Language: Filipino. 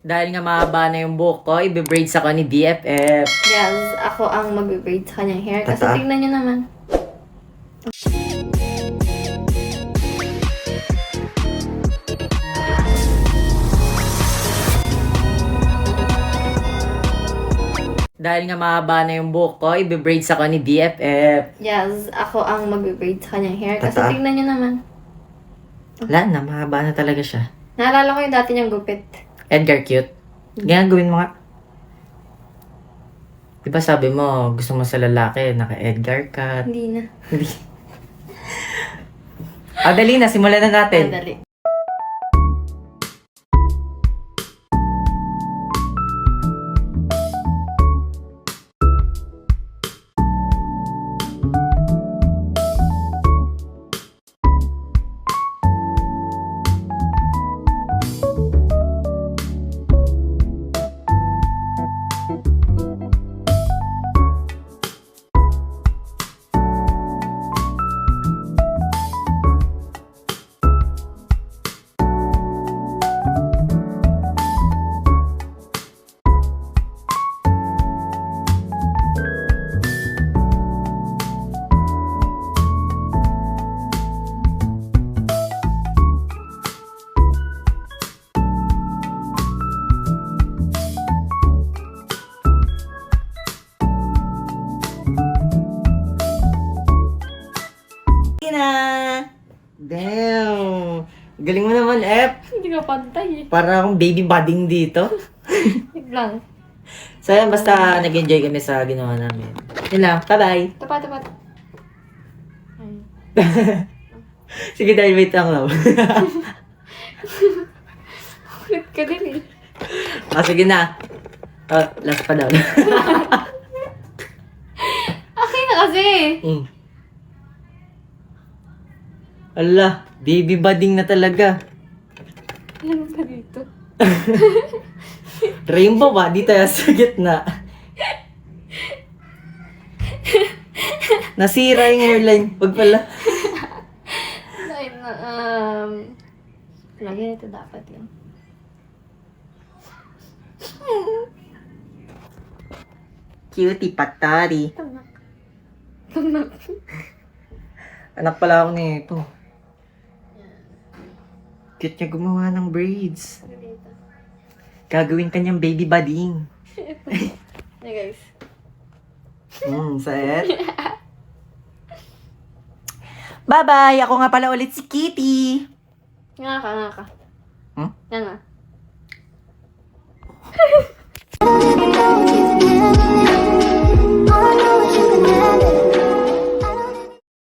Dahil nga mahaba na yung buhok ko, i-braids ako ni BFF. Yes, ako ang mag-braid sa kanyang hair. Kasi Tata? tingnan nyo naman. Dahil nga mahaba na yung buhok ko, i-braids ako ni BFF. Yes, ako ang mag-braid sa kanyang hair. Kasi Tata? tingnan nyo naman. Wala na, mahaba na talaga siya. Naalala ko yung dati niyang gupit. Edgar, cute. Ganyan gawin mo nga. Diba sabi mo, gusto mo sa lalaki, naka-Edgar cut. Hindi na. Hindi. Dali na, simulan na natin. Madali. Na! Damn! Galing mo naman, F. Hindi ka pantay eh. Para akong baby budding dito. Wait lang. So, yan, basta nag-enjoy kami sa ginawa namin. Yun lang. Bye-bye! Tapat. Ay. Sige, dahil wait lang lang. Kulit ka din eh. Sige na. Last pa daw. Okay na kasi. Ala, baby budding na talaga. Ano pa dito? Rainbow ba? Di tayo sa gitna. Nasira yung hairline. Wag pala. Ay, lagyan ito dapat yun. Cutie patari. Tamak. Anak pala ako nito. Cute niya gumawa ng braids. Dito. Gagawin kanyang baby budding. Hey guys. Set. Bye-bye! Ako nga pala ulit si Kitty. Nga ka. Hmm? Nga.